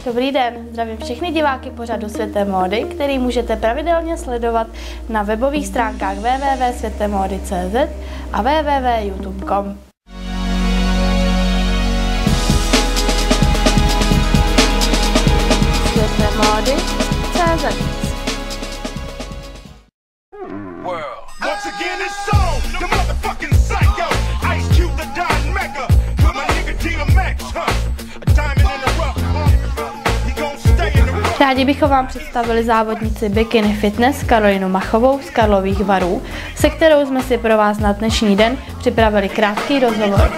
Dobrý den, zdravím všechny diváky pořadu Světé módy, který můžete pravidelně sledovat na webových stránkách www.světemody.cz a www.youtube.com. Světemody.cz. Rádi bychom vám představili závodnici Bikini Fitness Karolínu Machovou z Karlových Varů, se kterou jsme si pro vás na dnešní den připravili krátký rozhovor.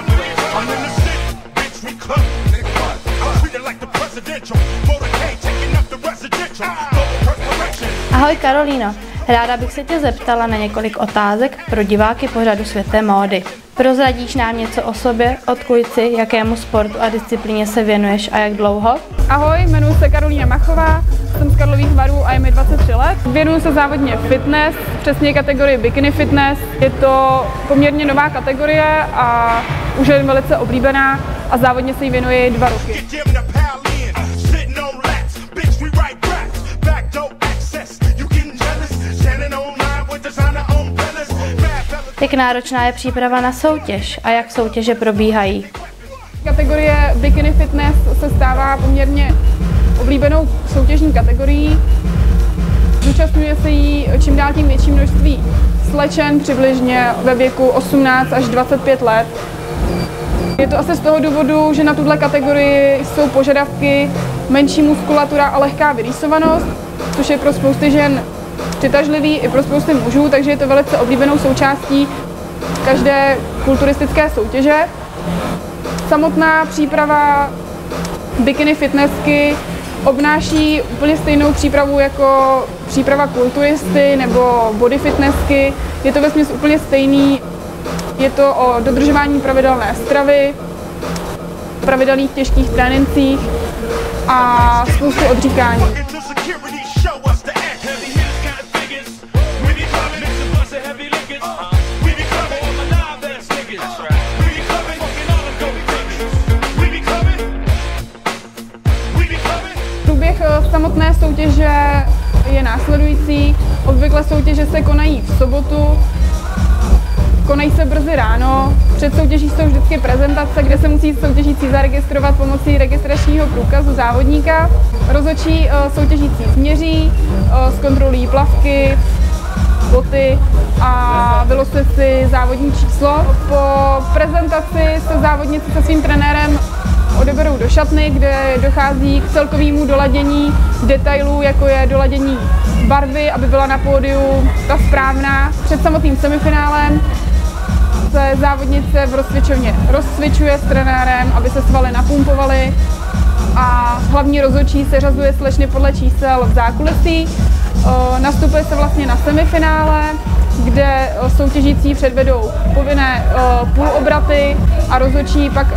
Ahoj Karolíno, ráda bych se tě zeptala na několik otázek pro diváky pořadu Světé módy. Prozradíš nám něco o sobě, odkud jsi, jakému sportu a disciplíně se věnuješ a jak dlouho? Ahoj, jmenuji se Karolína Machová, jsem z Karlových Varů a je mi 23 let. Věnuju se závodně fitness, přesně kategorii Bikini Fitness. Je to poměrně nová kategorie a už je velice oblíbená a závodně se jí věnuji 2 roky. Jak náročná je příprava na soutěž a jak soutěže probíhají? Kategorie Bikini Fitness se stává poměrně oblíbenou soutěžní kategorií. Zúčastňuje se jí čím dál tím větší množství slečen, přibližně ve věku 18 až 25 let. Je to asi z toho důvodu, že na tuhle kategorii jsou požadavky menší muskulatura a lehká vyrýsovanost, což je pro spousty žen přitažlivý i pro spousty mužů, takže je to velice oblíbenou součástí každé kulturistické soutěže. Samotná příprava bikini fitnessky obnáší úplně stejnou přípravu jako příprava kulturisty nebo body fitnessky. Je to vesměs úplně stejný. Je to o dodržování pravidelné stravy, pravidelných těžkých trénincích a spoustu odříkání. Průběh samotné soutěže je následující. Obvykle soutěže se konají v sobotu, konají se brzy ráno. Před soutěží jsou vždycky prezentace, kde se musí soutěžící zaregistrovat pomocí registračního průkazu závodníka. Rozhodčí soutěžící změří, zkontrolují plavky, boty a vylosuje si závodní číslo. Po prezentaci se závodníci se svým trenérem odeberou do šatny, kde dochází k celkovému doladění detailů, jako je doladění barvy, aby byla na pódiu ta správná. Před samotným semifinálem se závodnice v rozcvičovně rozcvičuje s trenérem, aby se svaly napumpovaly a hlavní rozhodčí seřazuje slečny podle čísel v zákulisí. Nastupuje se vlastně na semifinále, kde soutěžící předvedou povinné půlobraty a rozhodčí pak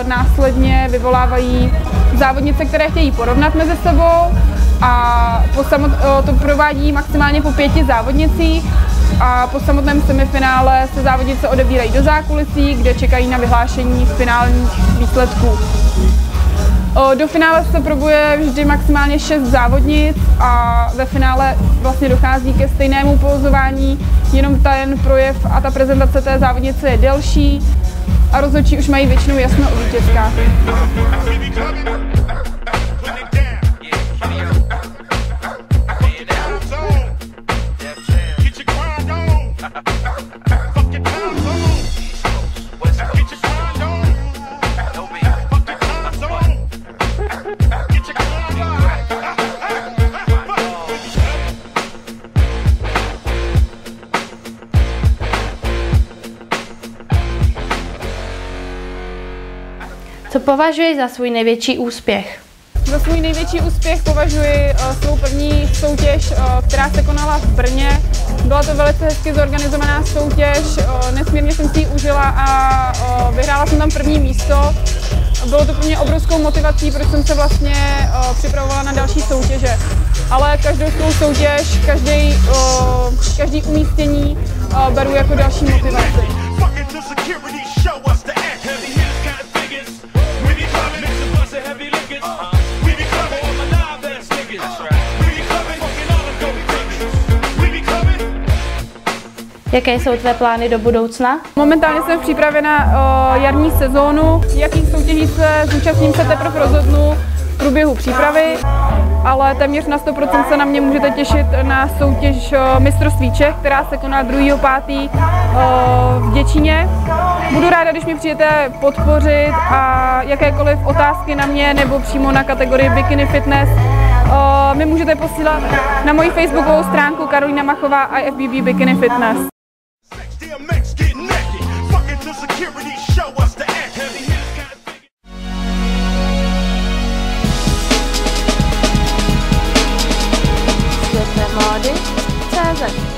následně vyvolávají závodnice, které chtějí porovnat mezi sebou a to provádí maximálně po 5 závodnicích a po samotném semifinále se závodnice odebírají do zákulisí, kde čekají na vyhlášení finálních výsledků. Do finále se probuje vždy maximálně 6 závodnic a ve finále vlastně dochází ke stejnému pózování, jenom ten projev a ta prezentace té závodnice je delší a rozhodčí už mají většinou jasno o vítězkách. Co považuješ za svůj největší úspěch? Za svůj největší úspěch považuji svou první soutěž, která se konala v Brně. Byla to velice hezky zorganizovaná soutěž, nesmírně jsem si ji užila a vyhrála jsem tam první místo. Bylo to pro mě obrovskou motivací, protože jsem se vlastně připravovala na další soutěže. Ale každou svou soutěž, každý umístění beru jako další motivaci. Jaké jsou tvé plány do budoucna? Momentálně jsem v přípravě na jarní sezónu. Jakých soutěží se zúčastním, se teprve rozhodnu v průběhu přípravy, ale téměř na 100% se na mě můžete těšit na soutěž mistrovství Čech, která se koná 2.5. v Děčíně. Budu ráda, když mě přijdete podpořit a jakékoliv otázky na mě nebo přímo na kategorii Bikini Fitness mi můžete posílat na moji facebookovou stránku Karolína Machová IFBB Bikini Fitness. Světmody.cz